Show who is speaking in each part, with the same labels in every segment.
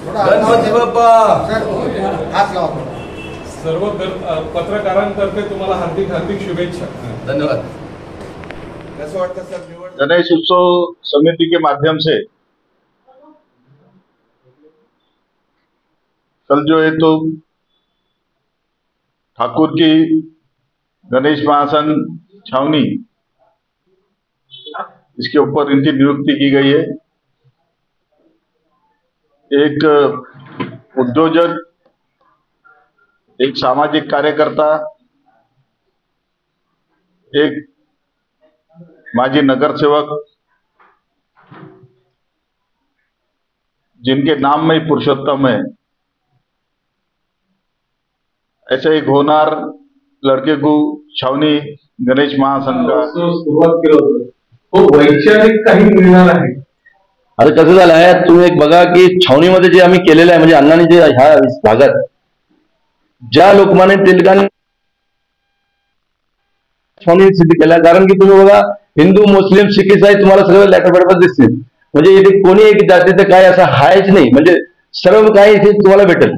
Speaker 1: गणपती बाप्पा
Speaker 2: सर्व पत्रकारांतर्फे तुम्हाला हार्दिक हार्दिक शुभेच्छा।
Speaker 1: धन्यवाद।
Speaker 3: कैसा वाटता सर निवड?
Speaker 4: गणेश उत्सव समिति के माध्यम से कल जो है तो ठाकुर की गणेश महासन छावनी इसके ऊपर इनकी नियुक्ति की गई है। एक उद्योजक, एक सामाजिक कार्यकर्ता, एक माजी नगर सेवक, जिनके नाम में ही पुरुषोत्तम है, ऐसे एक होनार लड़के को छावनी गणेश महासंघ का
Speaker 2: सुरुवात केलं होतं, तो वैचारिक काही मिळणार आहे।
Speaker 5: आता कसं झालं आहे, तुम्ही एक बघा की छावणीमध्ये जे आम्ही केलेलं आहे, म्हणजे अण्णांनी जे ह्या भागात ज्या लोकमान्य टिळकांनी छावणी सिद्ध केल्या, कारण की तुम्ही बघा हिंदू मुस्लिम सिख ईसाई तुम्हाला सगळं लॅटरपॅटवर दिसतील, म्हणजे इथे कोणी एक जातीचं काय असं हायच नाही, म्हणजे सर्व काही इथे तुम्हाला भेटेल,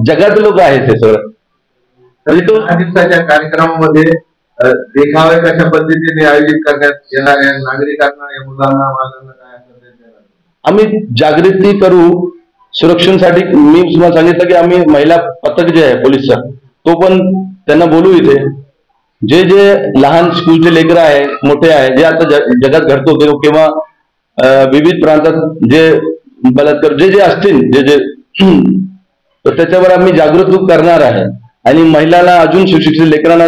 Speaker 5: जगात लोक आहेत ते सगळं। म्हणजे तो
Speaker 6: दिवसाच्या कार्यक्रमामध्ये देखावे कशा पद्धतीने आयोजित करण्यात येणार आहे, नागरिकांना या मुलांना बाळांना काय
Speaker 5: आम्ही जागृती करू सुरक्षेसाठी। मी तुम्हाला सांगितलं की आम्ही महिला पथक जे आहे पोलीसचा, तो पण त्यांना बोलू इथे, जे जे लहान स्कूलचे लेकरं आहे, मोठे आहे, जे आता जगात घडतो किंवा विविध प्रांतात जे बलात्कार जे जे असतील जे जे तर त्याच्यावर आम्ही जागृत करणार आहे। आणि महिलांना अजून सुशिक्षित लेकरांना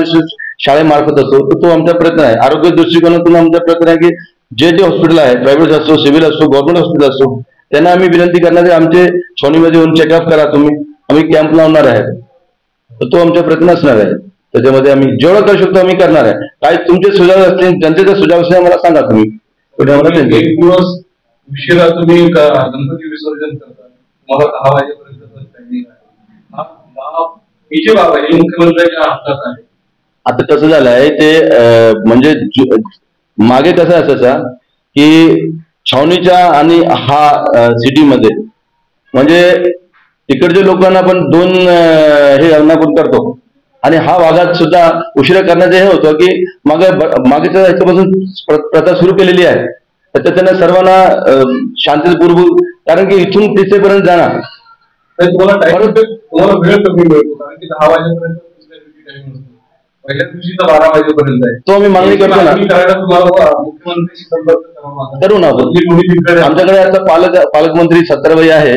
Speaker 5: शाळेमार्फत असतो तो आमचा प्रयत्न आहे। आरोग्य दृष्टिकोनातून आमचा प्रयत्न आहे की जे जे हॉस्पिटल आहे, प्रायव्हेट असो, सिव्हिल असो, गव्हर्नमेंट हॉस्पिटल असो, त्यांना आम्ही विनंती करणार आहे आमचे छावणीमध्ये येऊन चेकअप करा तुम्ही, आम्ही कॅम्प लावणार आहे, तर तो आमचा प्रयत्न असणार आहे। त्याच्यामध्ये आम्ही जेवढं करू शकतो आम्ही करणार आहे। काय तुमचे सुझाव असतील, जनतेचा सुझाव असेल मला सांगा तुम्ही।
Speaker 2: एक दिवस उशिरा तुम्ही गणपती विसर्जन करता, तुम्हाला 10 वाजेपर्यंत टायमिंग आहे, विजय बाबा हे मुख्यमंत्र्यांच्या हातात आहे।
Speaker 5: आता कसं झालं आहे ते म्हणजे मागे कसं असायचा की छावणीच्या आणि हा सिटीमध्ये म्हणजे तिकडच्या लोकांना आपण दोन हे आपण करतो, आणि हा भागात सुद्धा उशिरा करण्याचं हे होतं की मागेच्या ह्याच्यापासून प्रथा सुरू केलेली आहे, तर त्यांना सर्वांना शांततापूर्वक, कारण की इथून तिथेपर्यंत जाणार
Speaker 2: तुम्हाला वेळ कमी मिळतो, कारण की 10 वाजेपर्यंत पहिल्या दिवशी तर 12 वाजेपर्यंत आहे,
Speaker 5: तो आम्ही मागणी करतो ना,
Speaker 2: तुम्हाला मुख्यमंत्र्यांशी संपर्क
Speaker 5: करू ना आपण। आमच्याकडे आता पालकमंत्री सत्तारभाई आहे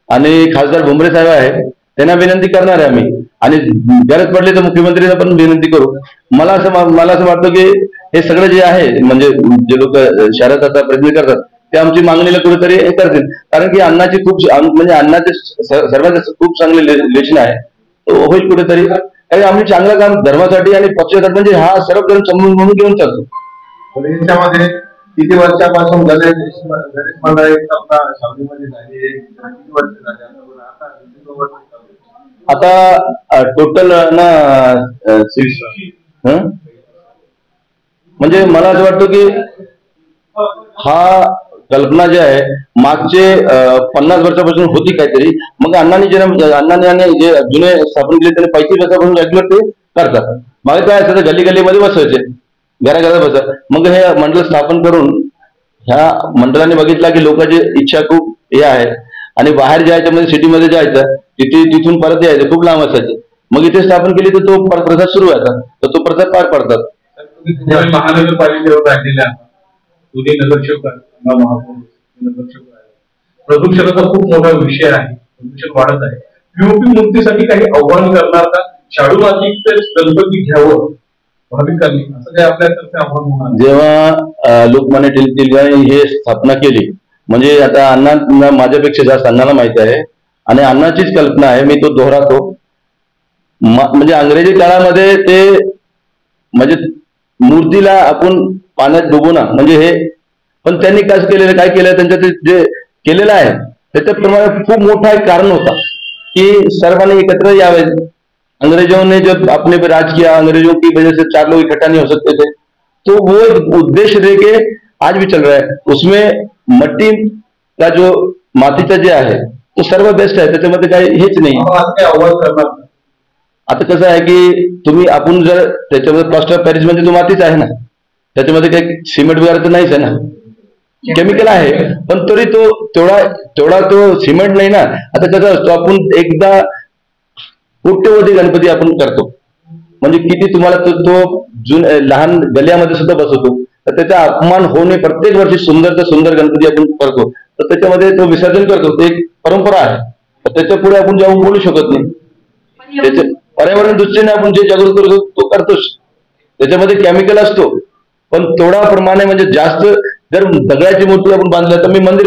Speaker 5: आणि खासदार भुमरे साहेब आहे, त्यांना विनंती करणार आहे आम्ही, आणि गरज पडली तर मुख्यमंत्र्यांना पण विनंती करू। मला असं वाटतं की हे सगळं जे आहे म्हणजे जे लोक शहरात आता प्रयत्न करतात ते आमची मागणीला कुठेतरी हे करतील, कारण की अन्नाची खूप म्हणजे अन्नाचे सर्वात खूप चांगले लेशन आहे, तो होईल कुठेतरी। आम्ही चांगलं काम धर्मासाठी आणि पक्षासाठी म्हणजे हा सर्व करून समजून म्हणून घेऊन चालतो।
Speaker 6: याच्यामध्ये किती वर्षापासून गणेश मंडळी छावणीमध्ये झाली, किती वर्ष झाली
Speaker 5: आता टोटल ना 6 म्हणजे मला असं वाटतं की हा कल्पना जे आहे मागचे 50 वर्षापासून होती काहीतरी, मग अण्णांनी आणि जे जुने स्थापन केले त्याने 35 वर्षापासून रेग्युलर ते करतात। मागे काय असायचं, गली गलीमध्ये बसवायचे, घराघरात बसा, मग हे मंडळ स्थापन करून ह्या मंडळाने बघितला की लोकांची इच्छा खूप हे आहे आणि बाहेर जायचं म्हणजे सिटीमध्ये जायचं, तिथून परत यायचं खूप लांब असायचं, मग इथे स्थापन केली तर तो प्रसाद सुरू व्हायचा, तर तो प्रसाद पार पडतात।
Speaker 2: महानगरपालिकेवर राहिलेल्या दोन्ही नगरसेवक प्रदूषणाचा खूप मोठा विषय आहे, प्रदूषण वाढत आहे, पीओपी मुक्तीसाठी काही आव्हान करणार का? शाडू मातीचे गणपती घ्यावं भाविकांनी, असं काही आपल्यातर्फे आव्हान होणार?
Speaker 5: जेव्हा लोकमान्य टिळकांनी हे स्थापना केली, म्हणजे आता अण्णा माझ्यापेक्षा जास्त अण्णाला माहिती आहे आणि अण्णाचीच कल्पना आहे, मी तो दोहरातो, म्हणजे अंग्रेजी काळामध्ये ते म्हणजे मूर्तीला आपण पाण्यात डुबवणं म्हणजे हे, पण त्यांनी काय केलेलं त्यांच्या जे केलेलं आहे त्याच्याप्रमाणे खूप मोठा एक कारण होता कि सर्वांनी एकत्र यावे। अंग्रेजों ने जब अपने पे राज किया, अंग्रेजों की वजह से 4 लोग इकट्ठा नहीं हो सकते थे, तो वो एक उद्देश्य लेके आज भी चल रहा है। उसमें मट्टी का जो मातीचा जे आहे तो सर्व बेस्ट आहे, त्याच्यामध्ये काही हेच नाही.
Speaker 2: आपण असं काही आव्हान करणार का?
Speaker 5: आता कसं आहे की तुम्ही आपण जर त्याच्यामध्ये प्लास्टर ऑफ पॅरिस म्हणजे तो मातीच आहे ना, त्याच्यामध्ये काही सिमेंट वगैरे तर नाहीच आहे ना, केमिकल आहे, पण तरी तो तेवढा तो सिमेंट नाही ना. आता कसं असतो, आपण एकदा कोट्यवधी गणपती आपण करतो, म्हणजे किती तुम्हाला तो लहान गल्ल्यामध्ये सुद्धा बसवतो, तर त्याचा अपमान होणे प्रत्येक वर्षी सुंदर गणपती आपण करतो, तर त्याच्यामध्ये तो विसर्जन करतो, ते एक परंपरा आहे. तर त्याच्या पुढे आपण जाऊन बोलू शकत नाही. त्याच्या पर्यावरण दृष्टीने आपण जे जागृत करतो तो करतोच, त्याच्यामध्ये केमिकल असतो, पण थोडा प्रमाणे म्हणजे जास्त. जर दगडाची मूर्ती आपण बांधल्या तर मी मंदिर